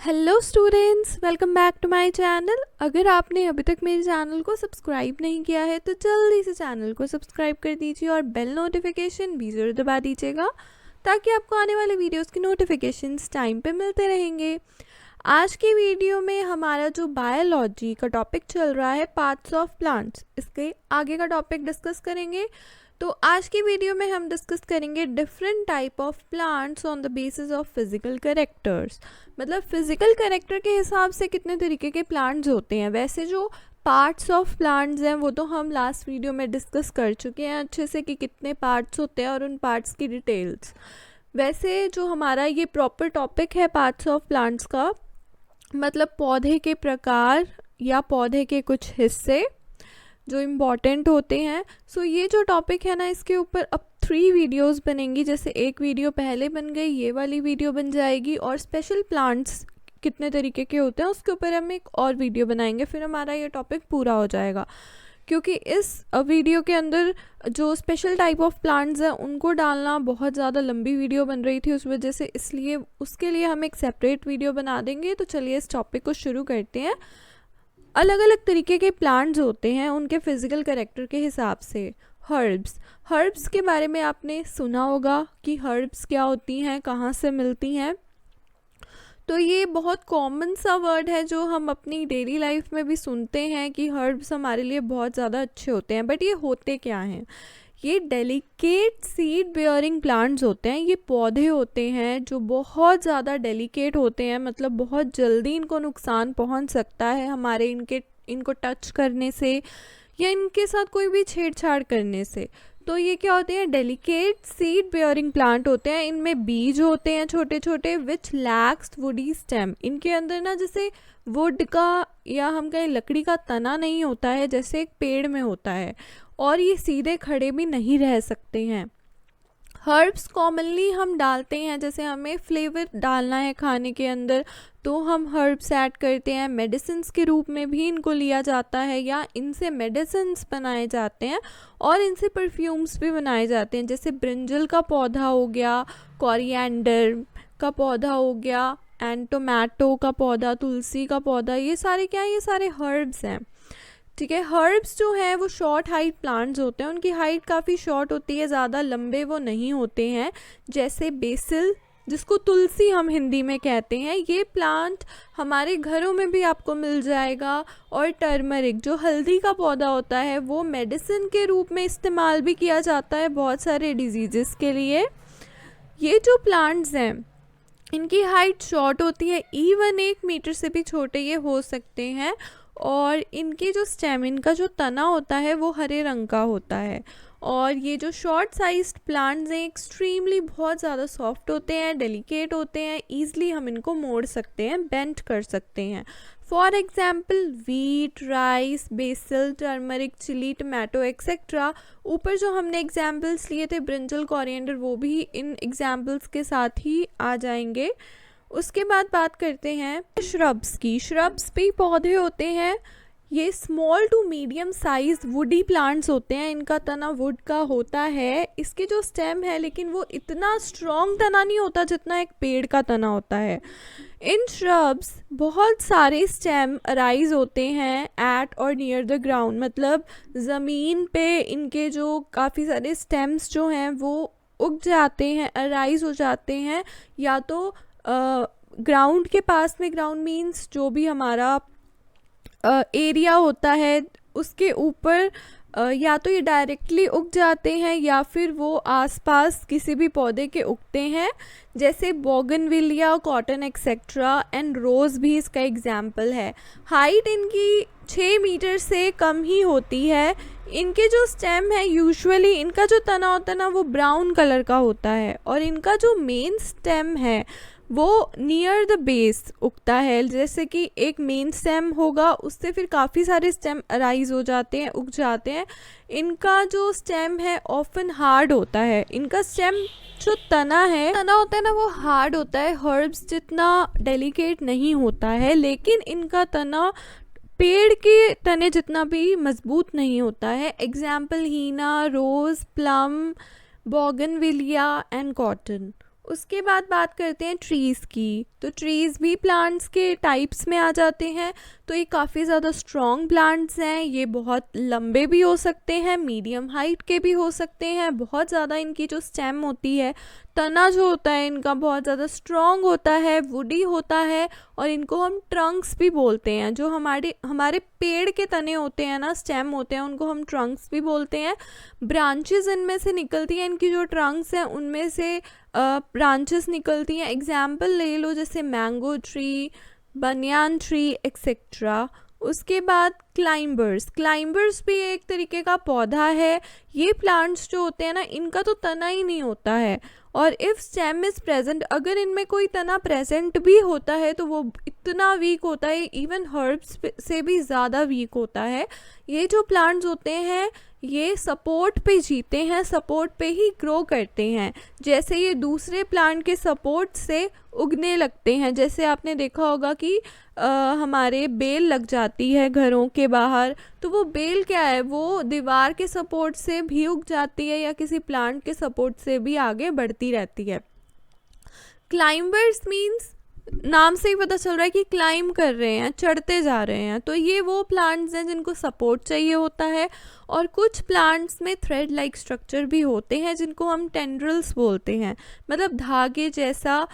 Hello students, welcome back to my channel. अगर आपने अभी तक मेरे चैनल को सब्सक्राइब नहीं किया है तो जल्दी से चैनल को सब्सक्राइब कर दीजिए और बेल नोटिफिकेशन भी ज़रूर दबा दीजिएगा ताकि आपको आने वाले वीडियोस की नोटिफिकेशंस टाइम पे मिलते रहेंगे। आज की वीडियो में हमारा जो बायोलॉजी का टॉपिक चल रहा है, पार्ट्स ऑफ प्लांट्स, इसके आगे का टॉपिक डिस्कस करेंगे। तो आज की वीडियो में हम डिस्कस करेंगे different type of plants on the basis of physical characters. मतलब फिजिकल कैरेक्टर के हिसाब से कितने तरीके के प्लांट्स होते हैं। वैसे जो पार्ट्स ऑफ प्लांट्स हैं वो तो हम लास्ट वीडियो में डिस्कस कर चुके हैं अच्छे से कि कितने पार्ट्स होते हैं और उन पार्ट्स की डिटेल्स। वैसे जो हमारा ये प्रॉपर टॉपिक है पार्ट्स ऑफ प्लांट्स का, मतलब पौधे के प्रकार या पौधे के कुछ हिस्से जो इम्पॉर्टेंट होते हैं। सो ये जो टॉपिक है ना, इसके ऊपर अब 3 वीडियोस बनेंगी। जैसे एक वीडियो पहले बन गई, ये वाली वीडियो बन जाएगी, और स्पेशल प्लांट्स कितने तरीके के होते हैं उसके ऊपर हम एक और वीडियो बनाएंगे, फिर हमारा ये टॉपिक पूरा हो जाएगा। क्योंकि इस वीडियो के अंदर जो स्पेशल टाइप ऑफ प्लांट्स हैं उनको डालना बहुत ज़्यादा लंबी वीडियो बन रही थी उस वजह से, इसलिए उसके लिए हम एक सेपरेट वीडियो बना देंगे। तो चलिए इस टॉपिक को शुरू करते हैं। अलग अलग तरीके के प्लांट्स होते हैं उनके फिजिकल कैरेक्टर के हिसाब से। हर्ब्स के बारे में आपने सुना होगा कि हर्ब्स क्या होती हैं, कहाँ से मिलती हैं। तो ये बहुत कॉमन सा वर्ड है जो हम अपनी डेली लाइफ में भी सुनते हैं कि हर्ब्स हमारे लिए बहुत ज़्यादा अच्छे होते हैं। बट ये होते क्या हैं? ये डेलिकेट सीड बेयरिंग प्लांट्स होते हैं। ये पौधे होते हैं जो बहुत ज़्यादा डेलिकेट होते हैं, मतलब बहुत जल्दी इनको नुकसान पहुंच सकता है हमारे इनको टच करने से या इनके साथ कोई भी छेड़छाड़ करने से। तो ये क्या होते हैं? डेलिकेट सीड बेयरिंग प्लांट होते हैं। इनमें बीज होते हैं छोटे छोटे, विच लैक्स वुडी स्टेम। इनके अंदर ना जैसे वुड का या हम कहें लकड़ी का तना नहीं होता है जैसे एक पेड़ में होता है, और ये सीधे खड़े भी नहीं रह सकते हैं। हर्ब्स कॉमनली हम डालते हैं, जैसे हमें फ्लेवर डालना है खाने के अंदर तो हम हर्ब्स ऐड करते हैं। मेडिसिन्स के रूप में भी इनको लिया जाता है या इनसे मेडिसिन्स बनाए जाते हैं और इनसे परफ्यूम्स भी बनाए जाते हैं। जैसे ब्रिंजल का पौधा हो गया, कोरिएंडर का पौधा हो गया, एंड टोमेटो का पौधा, तुलसी का पौधा, ये सारे क्या है? ये सारे हर्ब्स हैं। ठीक है। हर्ब्स जो है वो शॉर्ट हाइट प्लांट्स होते हैं। उनकी हाइट काफ़ी शॉर्ट होती है, ज़्यादा लंबे वो नहीं होते हैं। जैसे बेसिल, जिसको तुलसी हम हिंदी में कहते हैं, ये प्लांट हमारे घरों में भी आपको मिल जाएगा। और टर्मरिक जो हल्दी का पौधा होता है वो मेडिसिन के रूप में इस्तेमाल भी किया जाता है बहुत सारे डिजीज़ के लिए। ये जो प्लांट्स हैं इनकी हाइट शॉर्ट होती है, इवन 1 मीटर से भी छोटे ये हो सकते हैं। और इनके जो स्टेम, इनका जो तना होता है वो हरे रंग का होता है। और ये जो शॉर्ट साइज्ड प्लांट्स हैं एक्सट्रीमली बहुत ज़्यादा सॉफ्ट होते हैं, डेलिकेट होते हैं, ईज़िली हम इनको मोड़ सकते हैं, बेंड कर सकते हैं। For example wheat, rice, basil, turmeric, chilli, tomato etcetera. ऊपर जो हमने एग्जाम्पल्स लिए थे ब्रिंजल, कोरिएंडर, वो भी इन एग्जाम्पल्स के साथ ही आ जाएंगे। उसके बाद बात करते हैं श्रब्स की। श्रब्स भी पौधे होते हैं। ये small to medium size woody plants होते हैं। इनका तना वुड का होता है। इसके जो स्टेम है लेकिन वो इतना स्ट्रॉन्ग तना नहीं होता जितना एक पेड़ का तना होता है। इन श्रब्स बहुत सारे स्टेम अराइज होते हैं एट और नियर द ग्राउंड, मतलब ज़मीन पे इनके जो काफ़ी सारे स्टेम्स जो हैं वो उग जाते हैं, अराइज हो जाते हैं, या तो ग्राउंड के पास में। ग्राउंड मीन्स जो भी हमारा एरिया होता है उसके ऊपर, या तो ये डायरेक्टली उग जाते हैं या फिर वो आसपास किसी भी पौधे के उगते हैं। जैसे बोगनविलिया, कॉटन एक्सेट्रा, एंड रोज़ भी इसका एग्जाम्पल है। हाइट इनकी 6 मीटर से कम ही होती है। इनके जो स्टेम है यूजुअली इनका जो तना होता है ना वो ब्राउन कलर का होता है, और इनका जो मेन स्टेम है वो नियर द बेस उगता है। जैसे कि एक मेन स्टेम होगा, उससे फिर काफ़ी सारे स्टेम अराइज हो जाते हैं, उग जाते हैं। इनका जो स्टेम है ऑफन हार्ड होता है। इनका स्टेम जो तना होता है ना वो हार्ड होता है, हर्ब्स जितना डेलिकेट नहीं होता है, लेकिन इनका तना पेड़ के तने जितना भी मजबूत नहीं होता है। Example henna, rose, plum, bougainvillea and cotton. उसके बाद बात करते हैं ट्रीज़ की। तो ट्रीज़ भी प्लांट्स के टाइप्स में आ जाते हैं। तो ये काफ़ी ज़्यादा स्ट्रॉन्ग प्लांट्स हैं, ये बहुत लंबे भी हो सकते हैं, मीडियम हाइट के भी हो सकते हैं। बहुत ज़्यादा इनकी जो स्टेम होती है, तना जो होता है इनका बहुत ज़्यादा स्ट्रॉन्ग होता है, वुडी होता है, और इनको हम ट्रंक्स भी बोलते हैं। जो हमारे हमारे पेड़ के तने होते हैं ना, स्टेम होते हैं, उनको हम ट्रंक्स भी बोलते हैं। ब्रांचेस इनमें से निकलती हैं, इनकी जो ट्रंक्स हैं उनमें से ब्रांचेस निकलती हैं। एग्जाम्पल ले लो जैसे mango tree, banyan tree etcetera. उसके बाद क्लाइंबर्स भी एक तरीके का पौधा है। ये प्लांट्स जो होते हैं ना, इनका तो तना ही नहीं होता है, और इफ़ स्टेम इज़ प्रेजेंट, अगर इनमें कोई तना प्रेजेंट भी होता है तो वो इतना वीक होता है, इवन हर्ब्स से भी ज़्यादा वीक होता है। ये जो प्लांट्स होते हैं ये सपोर्ट पे जीते हैं, सपोर्ट पे ही ग्रो करते हैं। जैसे ये दूसरे प्लांट के सपोर्ट से उगने लगते हैं। जैसे आपने देखा होगा कि हमारे बेल लग जाती है घरों के बाहर, तो वो बेल क्या है, वो दीवार के सपोर्ट से भी उग जाती है या किसी प्लांट के सपोर्ट से भी आगे बढ़ती रहती है। क्लाइंबर्स मीन्स नाम से ही पता चल रहा है कि क्लाइम कर रहे हैं, चढ़ते जा रहे हैं। तो ये वो प्लांट्स हैं जिनको सपोर्ट चाहिए होता है। और कुछ प्लांट्स में थ्रेड लाइक स्ट्रक्चर भी होते हैं जिनको हम टेंड्रल्स बोलते हैं। मतलब धागे जैसा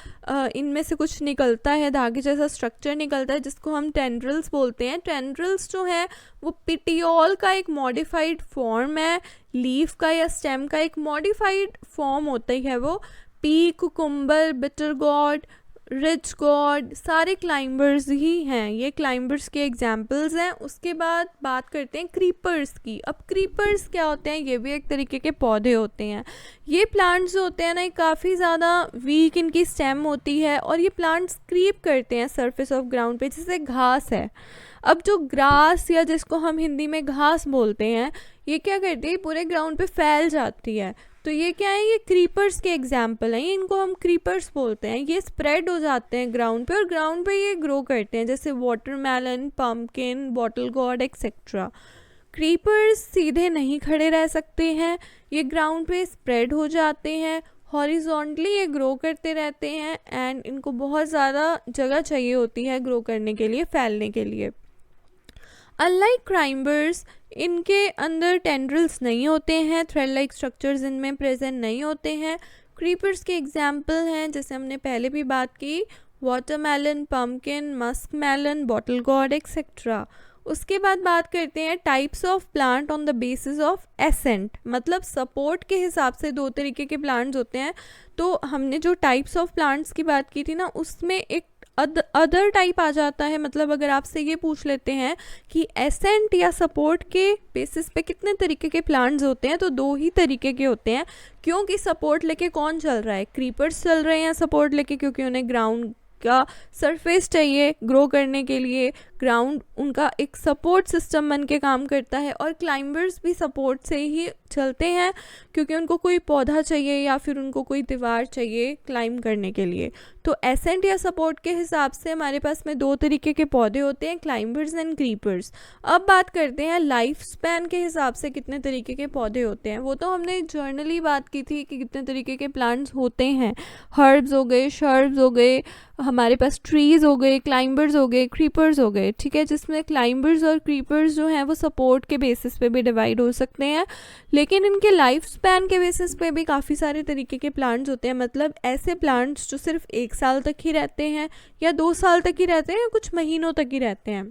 इनमें से कुछ निकलता है, धागे जैसा स्ट्रक्चर निकलता है जिसको हम टेंड्रल्स बोलते हैं। टेंड्रल्स जो है वो पिटियोल का एक मॉडिफाइड फॉर्म है, लीफ का या स्टेम का एक मॉडिफाइड फॉर्म होता ही है वो। P, cucumber, bitter gourd, rich God, सारे क्लाइंबर्स ही हैं। ये क्लाइंबर्स के एग्जाम्पल्स हैं। उसके बाद बात करते हैं क्रीपर्स की। अब क्रीपर्स क्या होते हैं, ये भी एक तरीके के पौधे होते हैं। ये प्लांट्स जो होते हैं ना, ये काफ़ी ज़्यादा वीक इनकी स्टेम होती है, और ये प्लांट्स क्रीप करते हैं सरफेस ऑफ ग्राउंड पे, जैसे घास है। अब जो ग्रास या जिसको हम हिंदी में घास बोलते हैं, ये क्या करती है, पूरे ग्राउंड पे फैल जाती है। तो ये क्या है, ये क्रीपर्स के एग्जाम्पल हैं। इनको हम क्रीपर्स बोलते हैं। ये स्प्रेड हो जाते हैं ग्राउंड पे, और ग्राउंड पे ये ग्रो करते हैं, जैसे watermelon, pumpkin, bottle gourd etcetera. Creepers सीधे नहीं खड़े रह सकते हैं, ये ग्राउंड पे स्प्रेड हो जाते हैं, हॉरिजॉन्टली ये ग्रो करते रहते हैं, एंड इनको बहुत ज़्यादा जगह चाहिए होती है ग्रो करने के लिए, फैलने के लिए। अनलाइक क्लाइंबर्स, इनके अंदर टेंड्रल्स नहीं होते हैं, थ्रेड लाइक स्ट्रक्चर्स इनमें प्रेजेंट नहीं होते हैं। क्रीपर्स के एग्जाम्पल हैं, जैसे हमने पहले भी बात की, watermelon, pumpkin, musk melon, bottle gourd etcetera. उसके बाद बात करते हैं types of plant on the basis of ascent. मतलब सपोर्ट के हिसाब से दो तरीके के प्लांट्स होते हैं। तो हमने जो टाइप्स ऑफ प्लांट्स की बात की थी ना, उसमें एक अदर टाइप आ जाता है। मतलब अगर आपसे ये पूछ लेते हैं कि एसेंट या सपोर्ट के बेसिस पे कितने तरीके के प्लांट्स होते हैं, तो दो ही तरीके के होते हैं। क्योंकि सपोर्ट लेके कौन चल रहा है, क्रीपर्स चल रहे हैं सपोर्ट लेके, क्योंकि उन्हें ग्राउंड का सरफेस चाहिए ग्रो करने के लिए। ग्राउंड उनका एक सपोर्ट सिस्टम बन के काम करता है। और क्लाइंबर्स भी सपोर्ट से ही चलते हैं, क्योंकि उनको कोई पौधा चाहिए या फिर उनको कोई दीवार चाहिए क्लाइंब करने के लिए। तो एसेंट या सपोर्ट के हिसाब से हमारे पास में दो तरीके के पौधे होते हैं, क्लाइंबर्स एंड क्रीपर्स। अब बात करते हैं लाइफ स्पैन के हिसाब से कितने तरीके के पौधे होते हैं। वो तो हमने जर्नली बात की थी कि कितने तरीके के प्लांट्स होते हैं। हर्ब्स हो गए, शर्ब्स हो गए, हमारे पास ट्रीज़ हो गए, क्लाइंबर्स हो गए, क्रीपर्स हो गए, ठीक है। जिसमें क्लाइंबर्स और क्रीपर्स जो हैं वो सपोर्ट के बेसिस पे भी डिवाइड हो सकते हैं, लेकिन इनके लाइफ स्पैन के बेसिस पे भी काफ़ी सारे तरीके के प्लांट्स होते हैं। मतलब ऐसे प्लांट्स जो सिर्फ 1 साल तक ही रहते हैं, या 2 साल तक ही रहते हैं, या कुछ महीनों तक ही रहते हैं।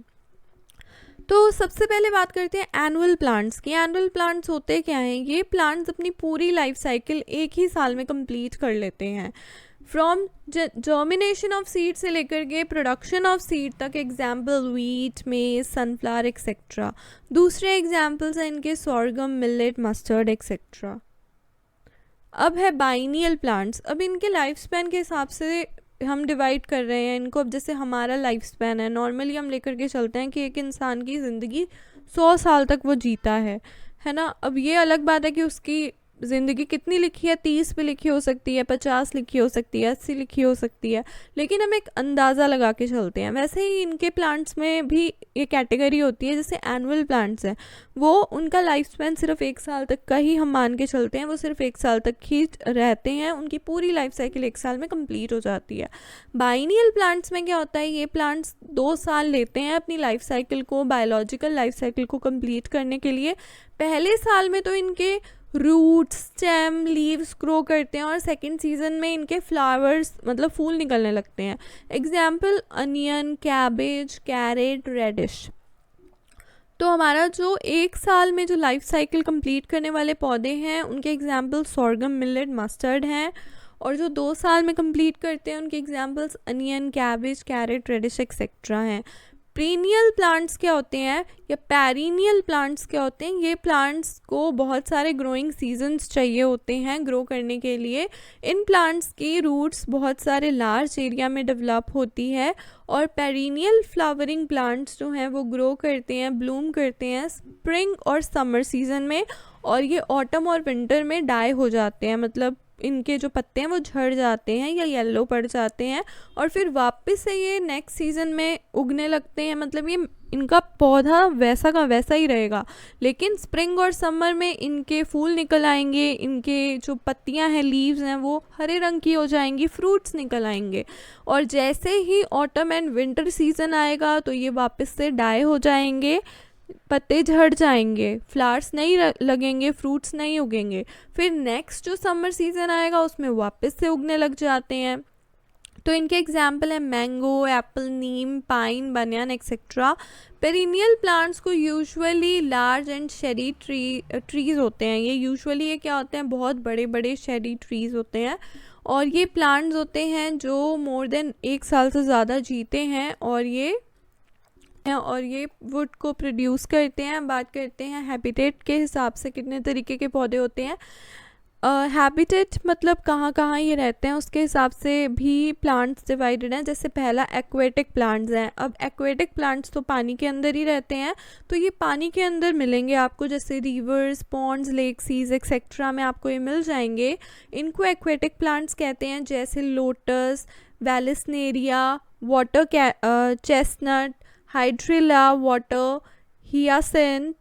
तो सबसे पहले बात करते हैं एनुअल प्लांट्स की। एनुअल प्लांट्स होते क्या हैं, ये प्लांट्स अपनी पूरी लाइफ साइकिल एक ही साल में कंप्लीट कर लेते हैं। फ्रॉम जर्मिनेशन ऑफ सीड से लेकर के प्रोडक्शन ऑफ सीड तक, एग्जाम्पल वीट, मेज, सनफ्लावर एक्सेट्रा। दूसरे एग्जाम्पल्स हैं इनके सॉर्गम, मिलेट, मस्टर्ड एक्सेट्रा। अब है बाइनियल प्लांट्स। अब इनके लाइफ स्पैन के हिसाब से हम डिवाइड कर रहे हैं इनको। अब जैसे हमारा लाइफ स्पैन है, नॉर्मली हम लेकर के चलते हैं कि एक इंसान की ज़िंदगी 100 साल तक वो जीता है ना। अब ये अलग बात है कि उसकी ज़िंदगी कितनी लिखी है, 30 पे लिखी हो सकती है, 50 लिखी हो सकती है, 80 लिखी हो सकती है, लेकिन हम एक अंदाज़ा लगा के चलते हैं। वैसे ही इनके प्लांट्स में भी ये कैटेगरी होती है। जैसे एनुअल प्लांट्स हैं, वो उनका लाइफ स्पैन सिर्फ 1 साल तक का ही हम मान के चलते हैं, वो सिर्फ 1 साल तक ही रहते हैं, उनकी पूरी लाइफ साइकिल 1 साल में कंप्लीट हो जाती है। बाइनियल प्लांट्स में क्या होता है, ये प्लांट्स 2 साल लेते हैं अपनी लाइफ साइकिल को, बायोलॉजिकल लाइफ साइकिल को कंप्लीट करने के लिए। पहले साल में तो इनके रूट्स, स्टेम, लीव्स ग्रो करते हैं और सेकंड सीजन में इनके फ्लावर्स मतलब फूल निकलने लगते हैं। Example onion, cabbage, carrot, radish. तो हमारा जो 1 साल में जो लाइफ साइकिल कंप्लीट करने वाले पौधे हैं उनके एग्जाम्पल सोरगम, मिलेट, मस्टर्ड हैं। और जो 2 साल में कंप्लीट करते हैं उनके examples onion, cabbage, carrot, radish etcetera हैं। पीरिनियल प्लांट्स क्या होते हैं या पेरिनियल प्लांट्स क्या होते हैं, ये प्लांट्स को बहुत सारे ग्रोइंग सीजन्स चाहिए होते हैं ग्रो करने के लिए। इन प्लांट्स की रूट्स बहुत सारे लार्ज एरिया में डेवलप होती है। और पेरिनियल फ्लावरिंग प्लांट्स जो हैं वो ग्रो करते हैं, ब्लूम करते हैं स्प्रिंग और समर सीजन में, और ये ऑटम और विंटर में डाई हो जाते हैं, मतलब इनके जो पत्ते हैं वो झड़ जाते हैं या येलो पड़ जाते हैं, और फिर वापस से ये नेक्स्ट सीज़न में उगने लगते हैं। मतलब ये इनका पौधा वैसा का वैसा ही रहेगा, लेकिन स्प्रिंग और समर में इनके फूल निकल आएंगे, इनके जो पत्तियां हैं, लीव्स हैं, वो हरे रंग की हो जाएंगी, फ्रूट्स निकल आएंगे। और जैसे ही ऑटम एंड विंटर सीज़न आएगा तो ये वापस से डाई हो जाएंगे, पत्ते झड़ जाएंगे, फ्लावर्स नहीं लगेंगे, फ्रूट्स नहीं उगेंगे। फिर नेक्स्ट जो समर सीज़न आएगा उसमें वापस से उगने लग जाते हैं। तो इनके एग्जाम्पल है मैंगो, एप्पल, नीम, पाइन, बनियान एक्सेट्रा। पेरिनियल प्लांट्स को usually large and Sheri trees होते हैं। ये क्या होते हैं, बहुत बड़े बड़े शेरी ट्रीज़ होते हैं, और ये प्लांट्स होते हैं जो मोर देन 1 साल से ज़्यादा जीते हैं, और ये वुड को प्रोड्यूस करते हैं। बात करते हैं हैबिटेट के हिसाब से कितने तरीके के पौधे होते हैं। हैबिटेट मतलब कहाँ कहाँ ये रहते हैं, उसके हिसाब से भी प्लांट्स डिवाइडेड हैं। जैसे पहला एक्वेटिक प्लांट्स हैं। अब एक्वेटिक प्लांट्स तो पानी के अंदर ही रहते हैं, तो ये पानी के अंदर मिलेंगे आपको, जैसे rivers, ponds, lake, seas etcetera में आपको ये मिल जाएंगे। इनको एक्वेटिक प्लांट्स कहते हैं, जैसे lotus, vallisneria, water chestnut, hydrilla, water hyacinth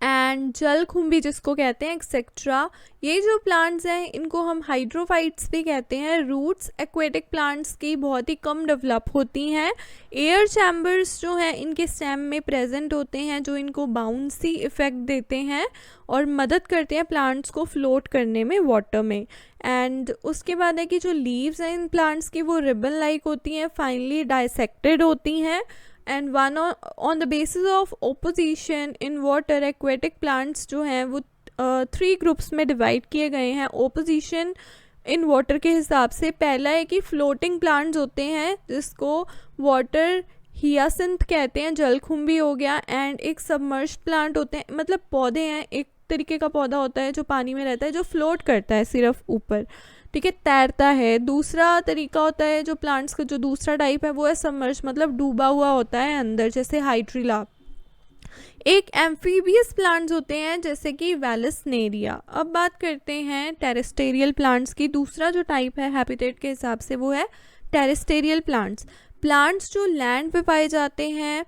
and जलकुंभी जिसको कहते हैं एक्सेट्रा। ये जो प्लांट्स हैं इनको हम हाइड्रोफाइट्स भी कहते हैं। रूट्स एक्वेटिक प्लांट्स की बहुत ही कम डेवलप होती हैं। एयर चैम्बर्स जो हैं इनके स्टेम में प्रेजेंट होते हैं, जो इनको बाउंसी इफेक्ट देते हैं और मदद करते हैं प्लांट्स को फ्लोट करने में वाटर में। एंड उसके बाद है कि जो लीव्स हैं इन प्लांट्स की वो रिबन लाइक होती हैं, फाइनली डाइसेक्टेड होती हैं। And one on the basis of opposition in water, aquatic plants जो हैं वो 3 ग्रुप्स में डिवाइड किए गए हैं ओपोजिशन इन वाटर के हिसाब से। पहला है कि फ्लोटिंग प्लांट्स होते हैं जिसको वाटर हियासिंथ कहते हैं, जलकुंभी हो गया। एंड एक सबमर्ज प्लांट होते हैं, मतलब पौधे हैं, एक तरीके का पौधा होता है जो पानी में रहता है, जो फ्लोट करता है सिर्फ ऊपर, ठीक है, तैरता है। दूसरा तरीका होता है जो प्लांट्स का जो दूसरा टाइप है वो है सबमर्ज, मतलब डूबा हुआ होता है अंदर, जैसे हाइड्रिला। एक एम्फीबियस प्लांट्स होते हैं जैसे कि वैलिसनेरिया। अब बात करते हैं टेरेस्टेरियल प्लांट्स की। दूसरा जो टाइप है हैबिटेट के हिसाब से वो है टेरेस्टेरियल प्लांट्स। प्लांट्स जो लैंड पे पाए जाते हैं,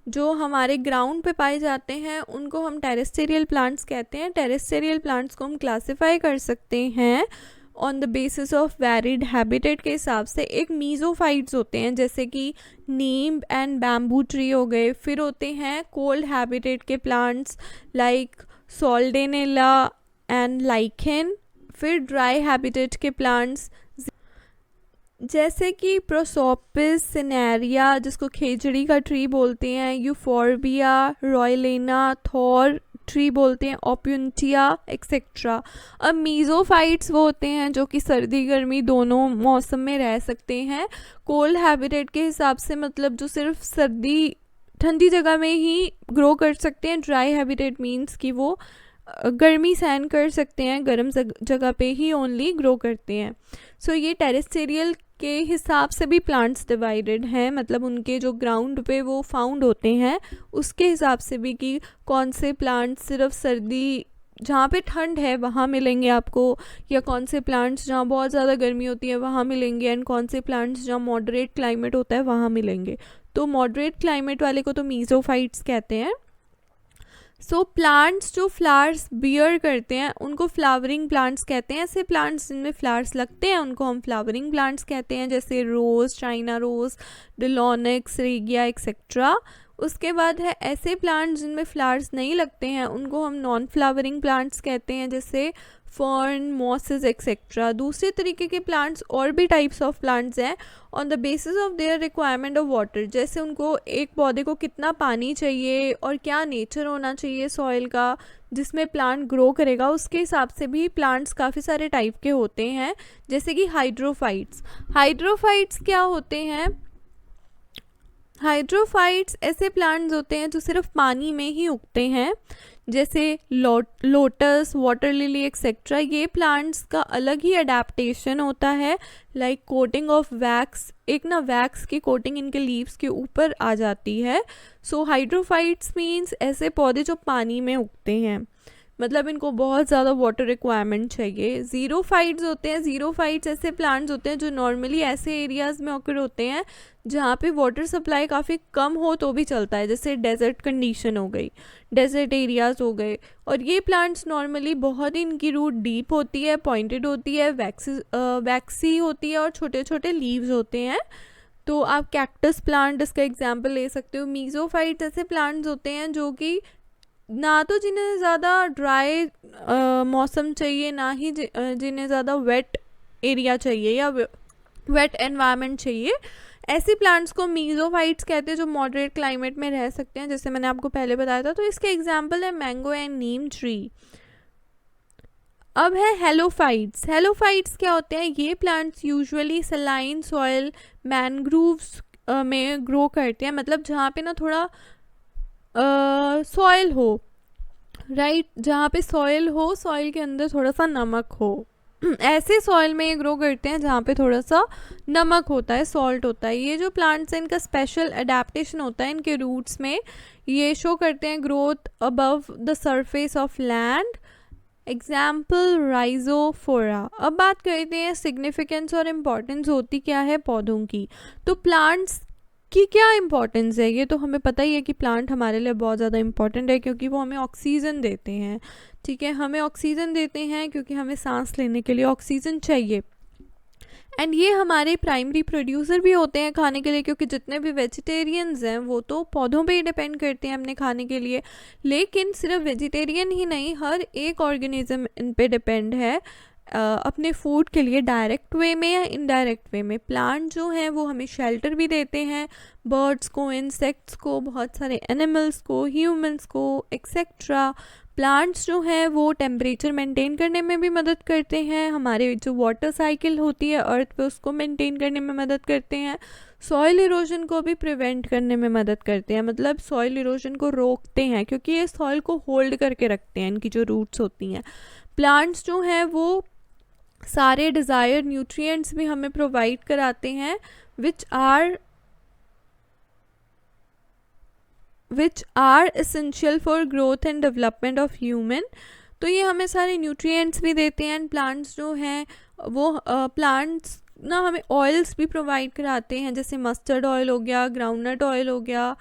जो हमारे ग्राउंड पे पाए जाते हैं, उनको हम टेरेस्टेरियल प्लांट्स कहते हैं। टेरेस्टेरियल प्लांट्स को हम क्लासिफाई कर सकते हैं on the basis of varied habitat के हिसाब से। एक मीजोफाइट्स होते हैं जैसे कि नीम एंड बैम्बू ट्री हो गए। फिर होते हैं कोल्ड हैबिटेट के प्लांट्स लाइक सोल्डेनेला एंड लाइकेन। फिर ड्राई हैबिटेट के प्लांट्स जैसे कि प्रोसोपिस, सिनेरिया जिसको खेजड़ी का ट्री बोलते हैं, यूफोर्बिया, रॉयलेना, थॉर ट्री बोलते हैं, ओप्यून्टिया एक्सेट्रा। अब मीजोफाइट्स वो होते हैं जो कि सर्दी गर्मी दोनों मौसम में रह सकते हैं। कोल्ड हैबिटेट के हिसाब से मतलब जो सिर्फ सर्दी ठंडी जगह में ही ग्रो कर सकते हैं। ड्राई हैबिटेट मीन्स कि वो गर्मी सहन कर सकते हैं, गर्म जगह पे ही ओनली ग्रो करते हैं। सो ये टेरेस्टेरियल के हिसाब से भी प्लांट्स डिवाइडेड हैं, मतलब उनके जो ग्राउंड पे वो फाउंड होते हैं उसके हिसाब से भी कि कौन से प्लांट्स सिर्फ सर्दी जहाँ पे ठंड है वहाँ मिलेंगे आपको, या कौन से प्लांट्स जहाँ बहुत ज़्यादा गर्मी होती है वहाँ मिलेंगे, एंड कौन से प्लांट्स जहाँ मॉडरेट क्लाइमेट होता है वहाँ मिलेंगे। तो मॉडरेट क्लाइमेट वाले को तो मीज़ोफाइट्स कहते हैं। सो प्लांट्स जो फ्लावर्स बियर करते हैं उनको फ्लावरिंग प्लांट्स कहते हैं। ऐसे प्लांट्स जिनमें फ्लावर्स लगते हैं उनको हम फ्लावरिंग प्लांट्स कहते हैं, जैसे रोज़, चाइना रोज़, डिलोनिक्स, रेगिया एक्सेट्रा। उसके बाद है ऐसे प्लांट्स जिनमें फ्लावर्स नहीं लगते हैं, उनको हम नॉन फ्लावरिंग प्लांट्स कहते हैं, जैसे फर्न, मॉसेस एक्सेट्रा। दूसरे तरीके के प्लांट्स और भी टाइप्स ऑफ प्लांट्स हैं on the basis of their requirement of water, जैसे उनको एक पौधे को कितना पानी चाहिए और क्या नेचर होना चाहिए सॉइल का जिसमें प्लांट ग्रो करेगा, उसके हिसाब से भी प्लांट्स काफ़ी सारे टाइप के होते हैं। जैसे कि हाइड्रोफाइट्स। हाइड्रोफाइट्स क्या होते हैं? हाइड्रोफाइट्स ऐसे प्लांट्स होते हैं जो सिर्फ पानी में ही उगते हैं, जैसे लोटस, वाटर लिली एक्सेट्रा। ये प्लांट्स का अलग ही अडेप्टेशन होता है, लाइक कोटिंग ऑफ वैक्स। एक ना वैक्स की कोटिंग इनके लीव्स के ऊपर आ जाती है। सो हाइड्रोफाइट्स मीन्स ऐसे पौधे जो पानी में उगते हैं, मतलब इनको बहुत ज़्यादा वाटर रिक्वायरमेंट चाहिए। ज़ीरोफाइट्स होते हैं। ज़ीरोफाइट्स ऐसे प्लांट्स होते हैं जो नॉर्मली ऐसे एरियाज़ में ऑकर होते हैं जहाँ पे वाटर सप्लाई काफ़ी कम हो तो भी चलता है, जैसे डेजर्ट कंडीशन हो गई, डेजर्ट एरियाज़ हो गए। और ये प्लांट्स नॉर्मली बहुत ही, इनकी रूट डीप होती है, पॉइंटेड होती है, वैक्सी होती है और छोटे छोटे लीव्स होते हैं। तो आप कैक्टस प्लांट इसका एग्जाम्पल ले सकते हो। मीज़ोफाइट्स ऐसे प्लांट्स होते हैं जो कि ना तो जिन्हें ज़्यादा ड्राई मौसम चाहिए, ना ही जिन्हें ज़्यादा वेट एरिया चाहिए या वेट एनवायरनमेंट चाहिए। ऐसे प्लांट्स को मीज़ोफाइट्स कहते हैं जो मॉडरेट क्लाइमेट में रह सकते हैं, जैसे मैंने आपको पहले बताया था। तो इसके एग्जाम्पल है मैंगो एंड नीम ट्री। अब है हेलोफाइट्स। हेलोफाइट्स क्या होते हैं? ये plants usually saline soil, mangroves में ग्रो करते हैं, मतलब जहाँ पे ना थोड़ा सॉइल हो, राइट, जहाँ पे सॉइल हो, सॉइल के अंदर थोड़ा सा नमक हो, ऐसे सॉइल में ये ग्रो करते हैं जहाँ पे थोड़ा सा नमक होता है, सॉल्ट होता है। ये जो प्लांट्स हैं इनका स्पेशल अडेप्टेशन होता है इनके रूट्स में। ये शो करते हैं growth above the surface of land. Example Rhizophora. अब बात करते हैं सिग्निफिकेंस और इम्पॉर्टेंस होती क्या है पौधों की। तो प्लांट्स की क्या इम्पोर्टेंस है, ये तो हमें पता ही है कि प्लांट हमारे लिए बहुत ज़्यादा इम्पॉर्टेंट है, क्योंकि वो हमें ऑक्सीजन देते हैं। ठीक है, हमें ऑक्सीजन देते हैं क्योंकि हमें सांस लेने के लिए ऑक्सीजन चाहिए। एंड ये हमारे प्राइमरी प्रोड्यूसर भी होते हैं खाने के लिए, क्योंकि जितने भी वेजिटेरियंस हैं वो तो पौधों पे ही डिपेंड करते हैं अपने खाने के लिए। लेकिन सिर्फ वेजिटेरियन ही नहीं, हर एक ऑर्गेनिज्म इन पे डिपेंड है अपने फूड के लिए, डायरेक्ट वे में या इनडायरेक्ट वे में। प्लांट जो हैं वो हमें शेल्टर भी देते हैं, बर्ड्स को, इंसेक्ट्स को, बहुत सारे एनिमल्स को, ह्यूमंस को एक्सेट्रा। प्लांट्स जो हैं वो टेम्परेचर मेंटेन करने में भी मदद करते हैं, हमारे जो वाटर साइकिल होती है अर्थ पे उसको मेंटेन करने में मदद करते हैं, सॉइल इरोजन को भी प्रिवेंट करने में मदद करते हैं, मतलब सॉइल इरोजन को रोकते हैं, क्योंकि ये सॉइल को होल्ड करके रखते हैं, इनकी जो रूट्स होती हैं। प्लांट्स जो हैं वो सारे डिज़ायर्ड न्यूट्रिएंट्स भी हमें प्रोवाइड कराते हैं, which are essential for growth and development of human. तो ये हमें सारे न्यूट्रिएंट्स भी देते हैं। एंड प्लांट्स जो हैं वो प्लांट्स ना हमें ऑयल्स भी प्रोवाइड कराते हैं, जैसे मस्टर्ड ऑयल हो गया, ग्राउंडनट ऑयल हो गया,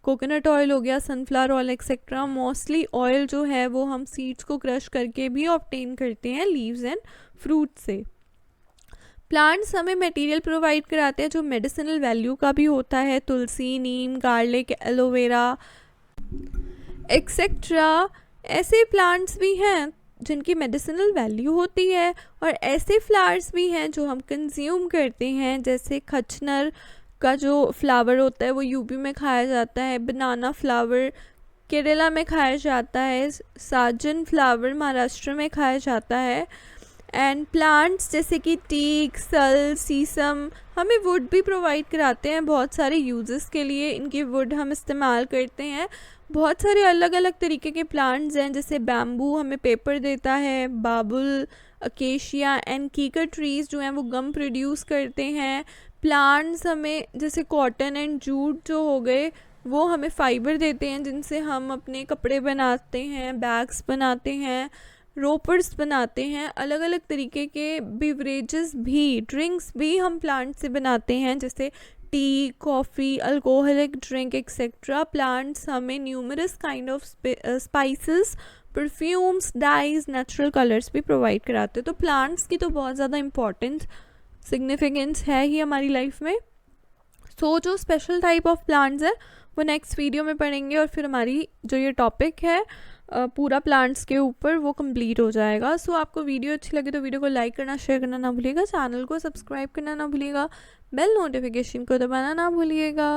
कोकोनट ऑयल हो गया, sunflower oil etcetera. Mostly oil जो है वो हम सीड्स को क्रश करके भी ऑब्टेन करते हैं लीव्स एंड फ्रूट से। प्लांट्स हमें मटेरियल प्रोवाइड कराते हैं जो मेडिसिनल वैल्यू का भी होता है, तुलसी, नीम, गार्लिक, एलोवेरा एक्सेट्रा। ऐसे प्लांट्स भी हैं जिनकी मेडिसिनल वैल्यू होती है, और ऐसे फ्लावर्स भी हैं जो हम कंज्यूम करते हैं, जैसे खचनर का जो फ्लावर होता है वो यूपी में खाया जाता है, बनाना फ्लावर केरला में खाया जाता है, साजन फ्लावर महाराष्ट्र में खाया जाता है। एंड प्लांट्स जैसे कि टीक, सल, सीसम हमें वुड भी प्रोवाइड कराते हैं बहुत सारे यूजेस के लिए, इनकी वुड हम इस्तेमाल करते हैं। बहुत सारे अलग अलग तरीके के प्लांट्स हैं, जैसे बैम्बू हमें पेपर देता है, बाबुल, अकेशिया एंड कीकर ट्रीज़ जो हैं वो गम प्रोड्यूस करते हैं। प्लांट्स हमें जैसे कॉटन एंड जूट जो हो गए वो हमें फाइबर देते हैं जिनसे हम अपने कपड़े बनाते हैं, बैग्स बनाते हैं, रोपर्स बनाते हैं। अलग अलग तरीके के बिवरेजेस भी, ड्रिंक्स भी हम प्लांट से बनाते हैं, जैसे tea, coffee, alcoholic drink etcetera. Plants हमें numerous kind of spices, perfumes, dyes, natural colours भी प्रोवाइड कराते हैं। तो प्लांट्स की तो बहुत ज़्यादा इम्पॉर्टेंट सिग्निफिकेंस है ही हमारी लाइफ में। सो जो स्पेशल टाइप ऑफ प्लांट्स है वो नेक्स्ट वीडियो में पढ़ेंगे, और फिर हमारी जो ये टॉपिक है पूरा प्लांट्स के ऊपर वो कंप्लीट हो जाएगा। सो आपको वीडियो अच्छी लगे तो वीडियो को लाइक करना, शेयर करना ना भूलिएगा, चैनल को सब्सक्राइब करना ना भूलिएगा, बेल नोटिफिकेशन को दबाना ना भूलिएगा।